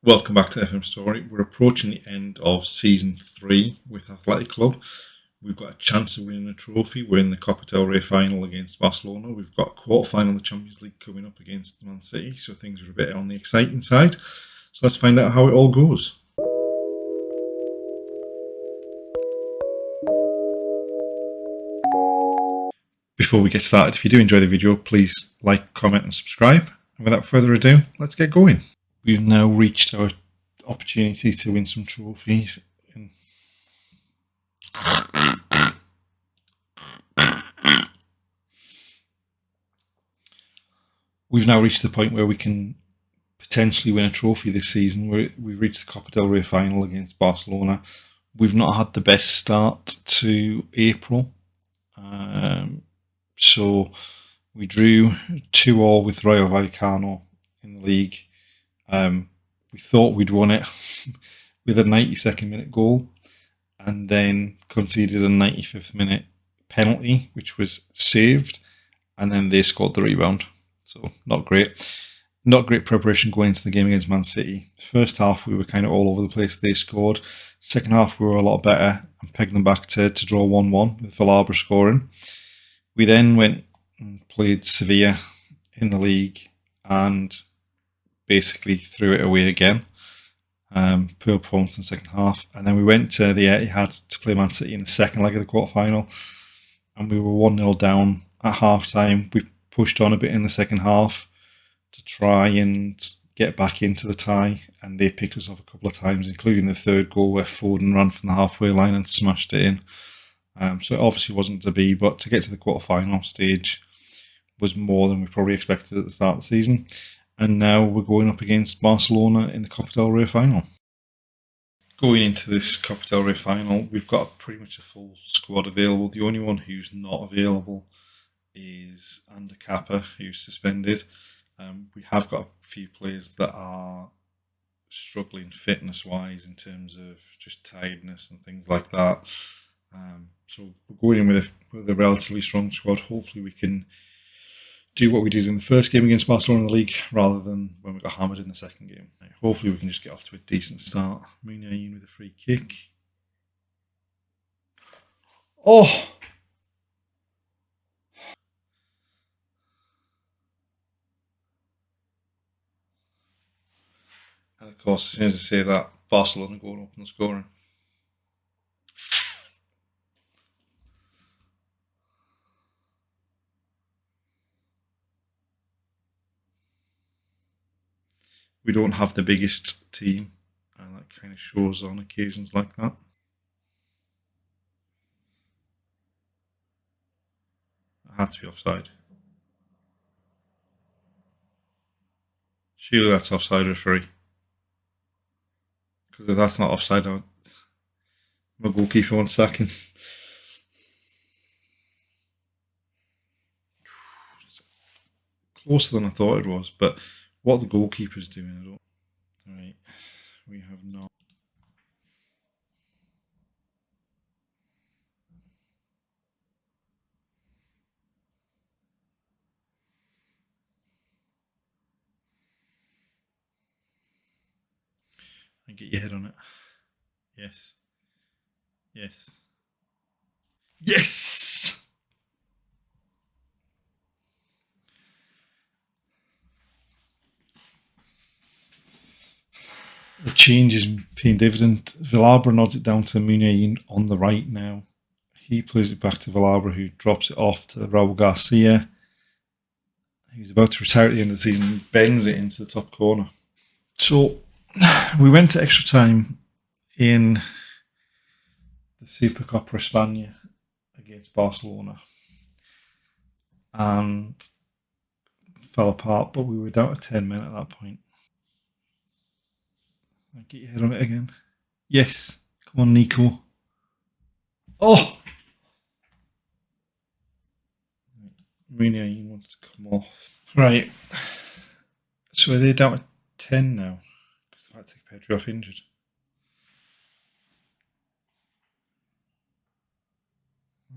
Welcome back to FM Story. We're approaching the end of Season 3 with Athletic Club. We've got a chance of winning a trophy. We're in the Copa Del Rey Final against Barcelona. We've got a quarter-final of the Champions League coming up against Man City, so things are a bit on the exciting side. So let's find out how it all goes. Before we get started, if you do enjoy the video, please like, comment and subscribe. And without further ado, let's get going. We've now reached our opportunity to win some trophies. We've now reached the point where we can potentially win a trophy this season. We've reached the Copa Del Rey Final against Barcelona. We've not had the best start to April. So we drew 2-2 with Rayo Vallecano in the league. We thought we'd won it with a 92nd minute goal and then conceded a 95th minute penalty, which was saved, and then they scored the rebound. So not great. Not great preparation going into the game against Man City. First half, we were kind of all over the place. They scored. Second half, we were a lot better and pegged them back to draw 1-1 with Villalba scoring. We then went and played Sevilla in the league and basically threw it away again. Poor performance in the second half. And then we went to the Etihad to play Man City in the second leg of the quarter-final. And we were 1-0 down at half-time. We pushed on a bit in the second half to try and get back into the tie. And they picked us off a couple of times, including the third goal where Foden ran from the halfway line and smashed it in. So it obviously wasn't to be, but to get to the quarter-final stage was more than we probably expected at the start of the season. And now we're going up against Barcelona in the Copa del Rey Final. Going into this Copa del Rey Final, we've got pretty much a full squad available. The only one who's not available is Ander Kappa, who's suspended. We have got a few players that are struggling fitness-wise in terms of just tiredness and things like that. So we're going in with a relatively strong squad. Hopefully we can do what we did in the first game against Barcelona in the league rather than when we got hammered in the second game. Hopefully we can just get off to a decent start. Muniain with a free kick. Oh! And of course, as soon as I say that, Barcelona going up and scoring. We don't have the biggest team, and that kind of shows on occasions like that. I had to be offside. Surely that's offside, referee. Because if that's not offside, I'm a goalkeeper 1 second. Closer than I thought it was, but what the goalkeeper's doing, I don't. Right, we have not. And get your head on it. Yes. Yes. Yes! The change is paying dividend. Villalba nods it down to Muniain on the right now. He plays it back to Villalba, who drops it off to Raul Garcia, who's about to retire at the end of the season, bends it into the top corner. So we went to extra time in the Supercopa España against Barcelona and fell apart, but we were down to 10 men at that point. Get your head on it again. Yes. Come on, Nico. Oh! Muniain wants to come off. Right. So are they down to 10 now? Because they've had to take Pedro off injured.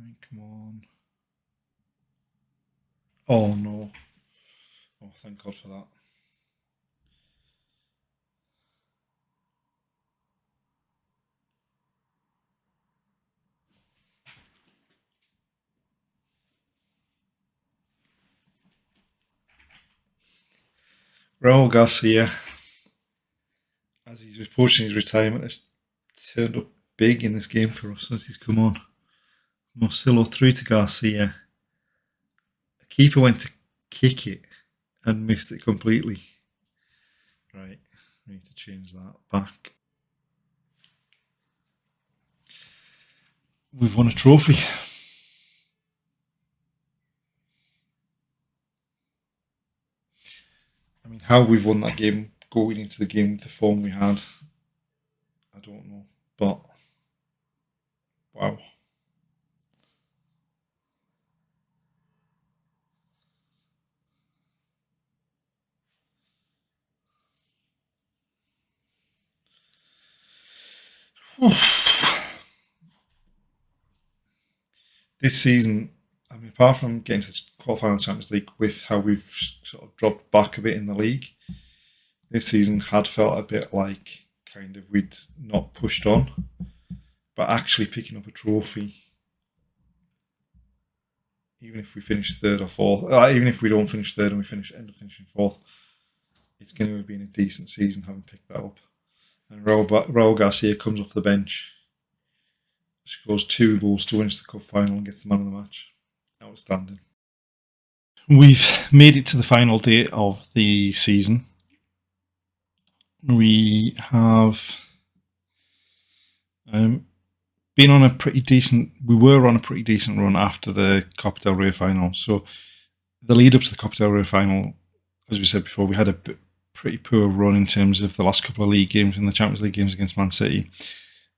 Right, come on. Oh, no. Oh, thank God for that. Raul Garcia, as he's approaching his retirement, has turned up big in this game for us as he's come on. Morcillo through to Garcia. The keeper went to kick it and missed it completely. Right, we need to change that back. We've won a trophy. I mean, how we've won that game going into the game with the form we had, I don't know. But, wow. This season, I mean, apart from getting to the quarterfinal of the Champions League with how we've sort of dropped back a bit in the league, this season had felt a bit like kind of we'd not pushed on, but actually picking up a trophy, even if we finish third or fourth, even if we don't finish third and we end up finishing fourth, it's going to have been a decent season having picked that up. And Raul Garcia comes off the bench, scores 2 goals to win the cup final and gets the man of the match. Outstanding. We've made it to the final day of the season. We have been on a pretty decent. We were on a pretty decent run after the Copa Del Rey final. So the lead up to the Copa Del Rey final, as we said before, we had a pretty poor run in terms of the last couple of league games and the Champions League games against Man City.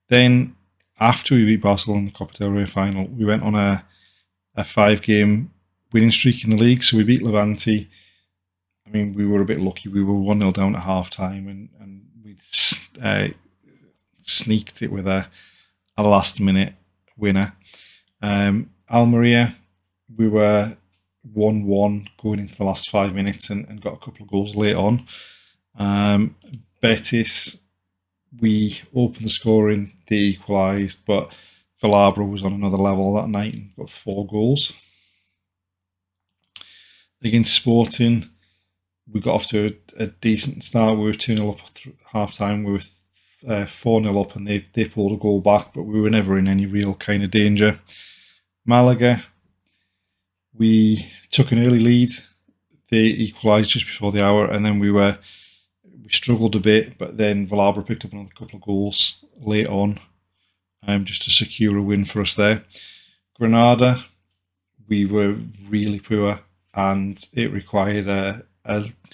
Then, after we beat Barcelona in the Copa del Rey final, we went on a 5-game winning streak in the league. So we beat Levante. I mean, we were a bit lucky. We were 1-0 down at half time and we sneaked it with a last minute winner. Almeria, we were 1-1 going into the last 5 minutes and got a couple of goals late on. Betis, we opened the scoring, they equalised, but Villarreal was on another level that night and got 4 goals. Against Sporting, we got off to a decent start. We were 2-0 up at half time. We were 4-0 up and they pulled a goal back, but we were never in any real kind of danger. Malaga, we took an early lead. They equalised just before the hour, and then we struggled a bit, but then Villarreal picked up another couple of goals late on, just to secure a win for us there. Granada, we were really poor, and it required a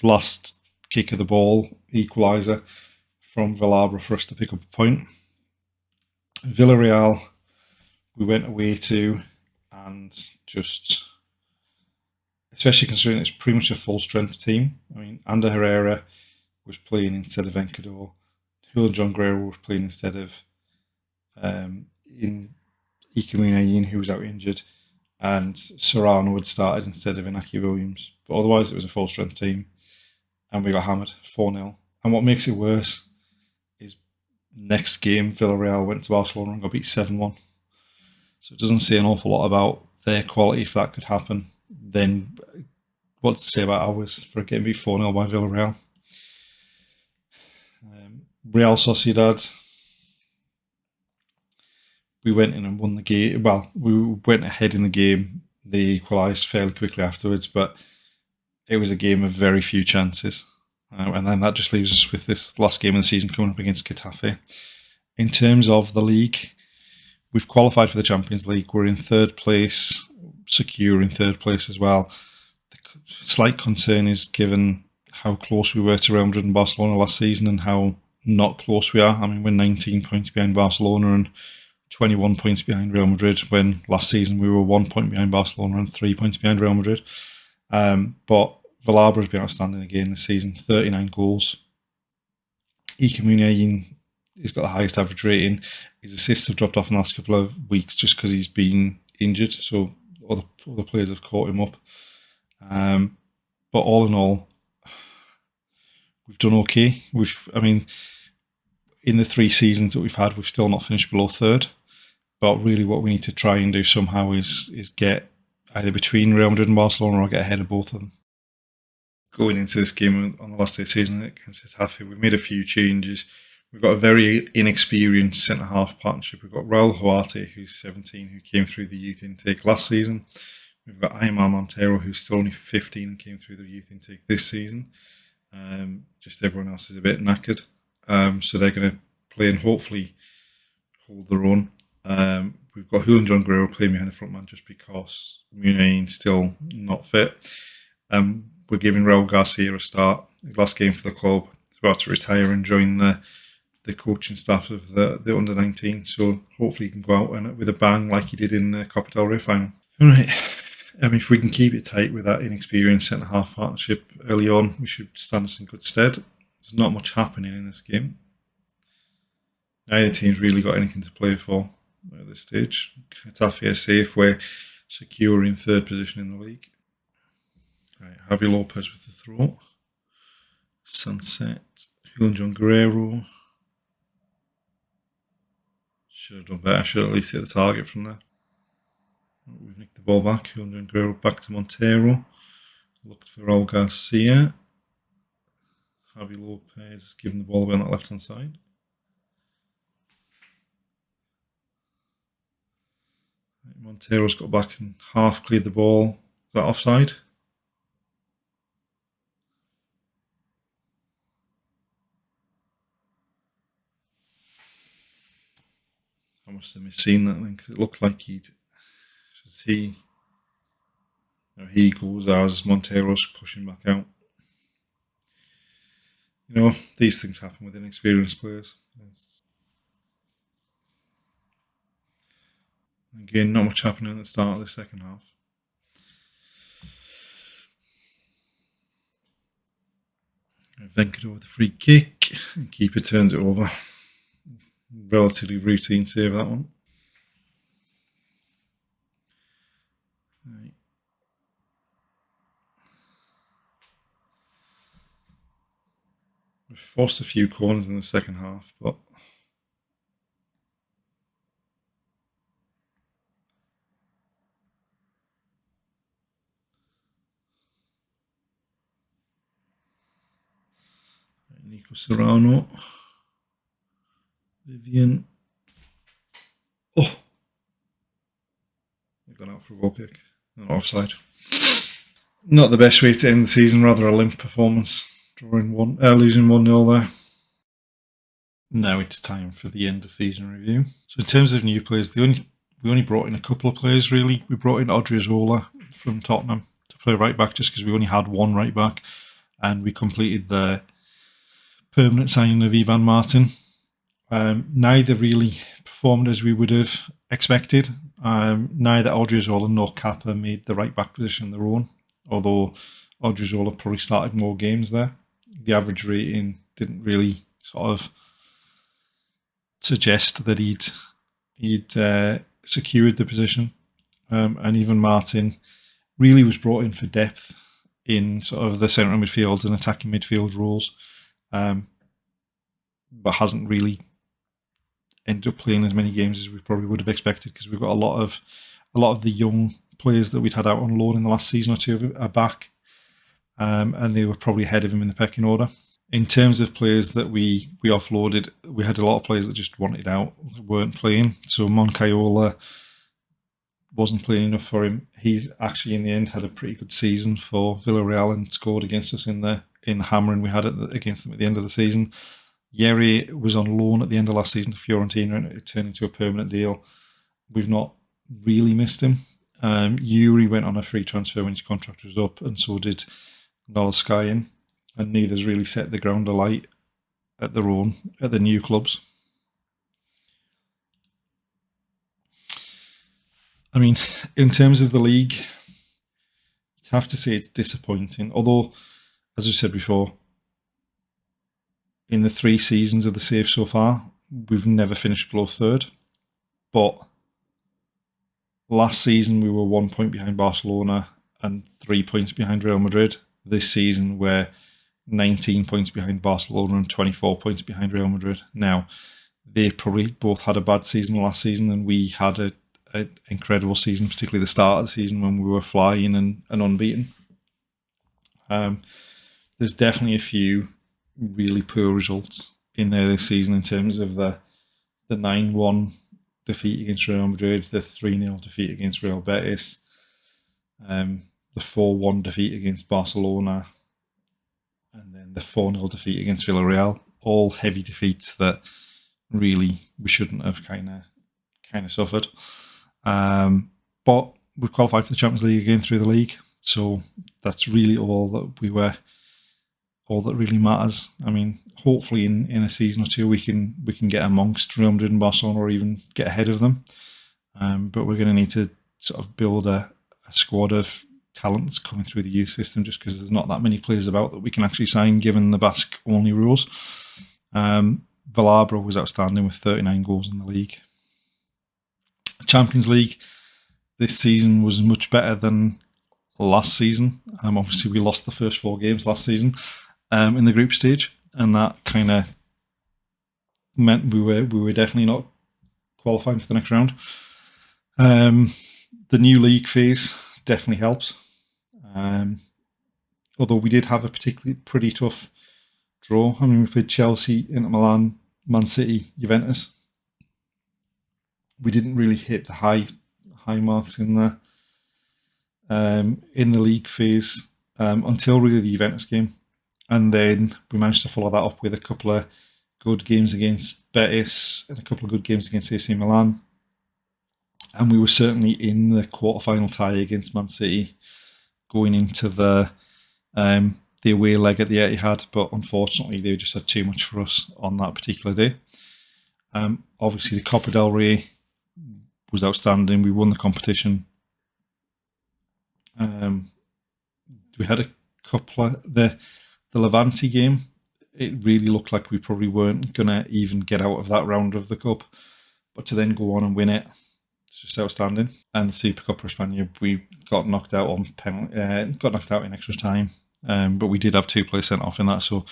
last kick of the ball equaliser from Villarreal for us to pick up a point. Villarreal, we went away to, and just, especially considering it's pretty much a full strength team. I mean, Ander Herrera was playing instead of Encador. Julian John Guerrero was playing instead of Ike Munayin, who was out injured, and Serrano had started instead of Inaki Williams. But otherwise, it was a full strength team, and we got hammered 4-0. And what makes it worse is next game, Villarreal went to Barcelona and got beat 7-1. So it doesn't say an awful lot about their quality if that could happen. Then what to say about ours for getting beat 4-0 by Villarreal? Real Sociedad, we went in and won the game. Well, we went ahead in the game. They equalised fairly quickly afterwards, but it was a game of very few chances. And then that just leaves us with this last game of the season coming up against Getafe. In terms of the league, we've qualified for the Champions League. We're in 3rd place, secure in 3rd place as well. The slight concern is given how close we were to Real Madrid and Barcelona last season and how not close we are. I mean, we're 19 points behind Barcelona and 21 points behind Real Madrid, when last season we were 1 point behind Barcelona and 3 points behind Real Madrid. But Villarreal has been outstanding again this season, 39 goals. Ike Munayin has got the highest average rating. His assists have dropped off in the last couple of weeks just because he's been injured, so other players have caught him up. But all in all, we've done okay. In the 3 seasons that we've had, we've still not finished below 3rd. But really what we need to try and do somehow is get either between Real Madrid and Barcelona or get ahead of both of them. going into this game on the last day of the season against Getafe, we've made a few changes. We've got a very inexperienced centre-half partnership. We've got Raul Huarte, who's 17, who came through the youth intake last season. We've got Aymar Montero, who's still only 15 and came through the youth intake this season. Just everyone else is a bit knackered. So they're going to play and hopefully hold their own. We've got Julian John Guerrero playing behind the front man just because Muniain's still not fit. We're giving Raul Garcia a start. His last game for the club. He's about to retire and join the coaching staff of the under-19. So hopefully he can go out with a bang like he did in the Copa Del Rey Final. All right. If we can keep it tight with that inexperienced centre-half partnership early on, we should stand us in good stead. There's not much happening in this game. Neither team's really got anything to play for at this stage. Getafe is safe. We're secure in third position in the league. Right, Javi Lopez with the throw. Sunset. Julian John Guerrero. Should have done better. Should have at least hit the target from there. We've nicked the ball back. Julian John Guerrero back to Montero. Looked for Raul Garcia. Javi Lopez giving the ball away on that left-hand side. Montero's got back and half cleared the ball. Is that offside? I must have misseen that then because it looked like he goes as Montero's pushing back out. These things happen with inexperienced players. Again, not much happening at the start of the second half. Venkato with a free kick. And keeper turns it over. Relatively routine save, that one. Right. We've forced a few corners in the second half, but Nico Serrano. Vivian. Oh! They've gone out for a goal kick. Not offside. Not the best way to end the season, rather a limp performance. Losing 1-0 there. Now it's time for the end of season review. So in terms of new players, we only brought in a couple of players really. We brought in Odriozola from Tottenham to play right back just because we only had one right back, and we completed the permanent signing of Ivan Martin. Neither really performed as we would have expected. Neither Odriozola nor Kappa made the right back position their own, although Odriozola probably started more games there. The average rating didn't really sort of suggest that he'd secured the position. And even Martin really was brought in for depth in sort of the centre midfield and attacking midfield roles, but hasn't really ended up playing as many games as we probably would have expected because we've got a lot of the young players that we'd had out on loan in the last season or two are back, and they were probably ahead of him in the pecking order. In terms of players that we offloaded, we had a lot of players that just wanted out, weren't playing. So Moncayola wasn't playing enough for him. He's actually in the end had a pretty good season for Villarreal and scored against us in the hammering we had against them at the end of the season. Yeri was on loan at the end of last season to Fiorentina and it turned into a permanent deal. We've not really missed him. Yuri went on a free transfer when his contract was up, and so did Nolaskayan, and neither's really set the ground alight at the new clubs. I mean, in terms of the league, you'd have to say it's disappointing. Although, as I said before, in the 3 seasons of the save so far, we've never finished below third. But last season we were 1 point behind Barcelona and 3 points behind Real Madrid. This season we're 19 points behind Barcelona and 24 points behind Real Madrid. Now, they probably both had a bad season last season, and we had an incredible season, particularly the start of the season when we were flying and unbeaten. there's definitely a few really poor results in there this season in terms of the 9-1 defeat against Real Madrid, the 3-0 defeat against Real Betis, the 4-1 defeat against Barcelona, and then the 4-0 defeat against Villarreal. All heavy defeats that really we shouldn't have kind of suffered. But we qualified for the Champions League again through the league, so that's really all that really matters. I mean, hopefully in a season or two we can get amongst Real Madrid and Barcelona, or even get ahead of them. But we're going to need to sort of build a squad of talents coming through the youth system, just because there's not that many players about that we can actually sign given the Basque only rules. Villarreal was outstanding with 39 goals in the league. Champions League this season was much better than last season. Obviously we lost the first 4 games last season in the group stage, and that kind of meant we were definitely not qualifying for the next round. The new league phase definitely helps. Although we did have a particularly pretty tough draw. I mean, we played Chelsea, Inter Milan, Man City, Juventus. We didn't really hit the high marks in the league phase until really the Juventus game, and then we managed to follow that up with a couple of good games against Betis and a couple of good games against AC Milan, and we were certainly in the quarterfinal tie against Man City going into the away leg at the Etihad, but unfortunately they just had too much for us on that particular day. Obviously the Copa del Rey was outstanding. We won the competition. We had a couple of the Levante game. It really looked like we probably weren't going to even get out of that round of the cup, but to then go on and win it, it's just outstanding. And the Super Cup for España, we got knocked out on penalty, got knocked out in extra time, but we did have 2 players sent off in that. So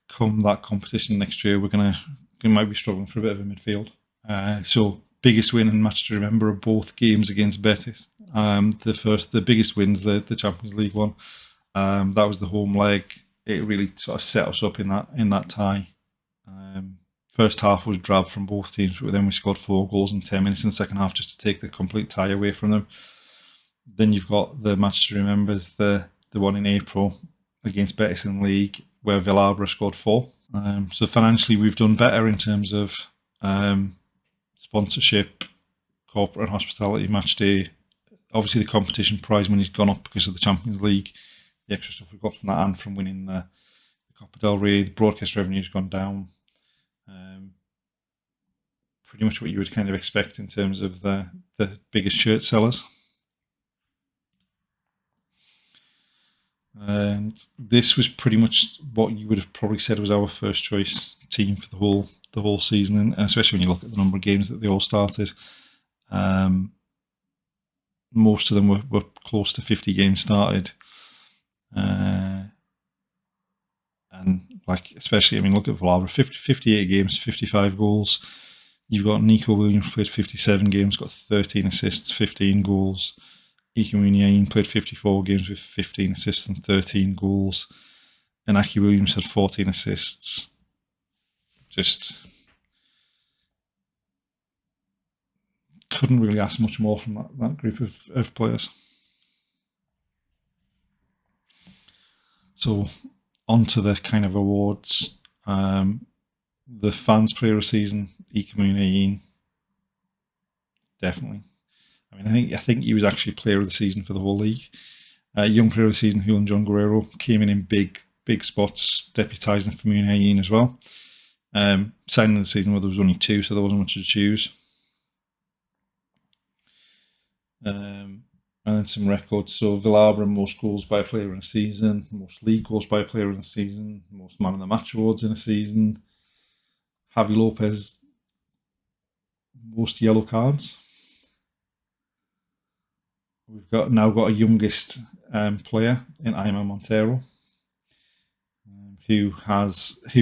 come that competition next year, we might be struggling for a bit of a midfield. So biggest win and match to remember are both games against Betis. The biggest win's the Champions League one. That was the home leg. It really sort of set us up in that tie. First half was drab from both teams, but then we scored 4 goals in 10 minutes in the second half just to take the complete tie away from them. Then you've got the match to remember, is the one in April against Betis in the league, where Villarreal scored 4. So financially we've done better in terms of sponsorship, corporate and hospitality, match day. Obviously the competition prize money's gone up because of the Champions League, the extra stuff we've got from that, and from winning the Copa del Rey. The broadcast revenue's gone down. Pretty much what you would kind of expect in terms of the biggest shirt sellers. And this was pretty much what you would have probably said was our first choice team for the whole season, and especially when you look at the number of games that they all started. Most of them were close to 50 games started. And like, especially, I mean, look at Villarreal, 58 games, 55 goals. You've got Nico Williams played 57 games, got 13 assists, 15 goals. Ike Muniain played 54 games with 15 assists and 13 goals. And Aki Williams had 14 assists. Just couldn't really ask much more from that group of players. So on to the kind of awards. The fans player of the season, Ike Muniain, definitely. I mean, I think he was actually player of the season for the whole league. Young player of the season, Julian John Guerrero, came in big spots, deputising for Muniain as well. Signing of the season where there was only 2, so there wasn't much to choose. And then some records. So Villarreal, most goals by a player in a season, most league goals by a player in a season, most man of the match awards in a season. Javi Lopez, most yellow cards. We've now got a youngest player in Aima Montero, who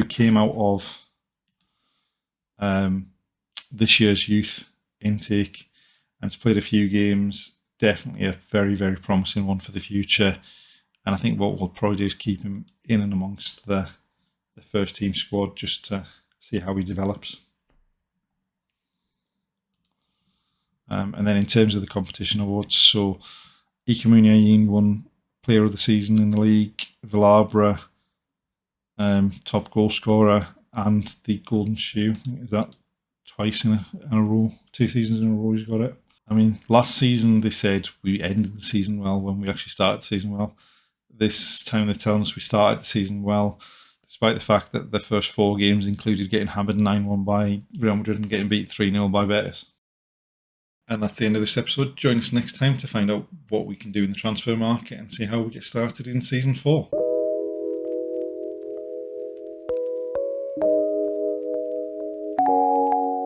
came out of this year's youth intake and has played a few games. Definitely a very, very promising one for the future. And I think what we'll probably do is keep him in and amongst the first team squad just to see how he develops. And then in terms of the competition awards, so Ike Muniain won Player of the Season in the league, Vilabra top goal scorer, and the Golden Shoe. Is that twice in a row? 2 seasons in a row he's got it. I mean, last season they said we ended the season well when we actually started the season well. This time they're telling us we started the season well, despite the fact that the first 4 games included getting hammered 9-1 by Real Madrid and getting beat 3-0 by Betis. And that's the end of this episode. Join us next time to find out what we can do in the transfer market and see how we get started in season 4.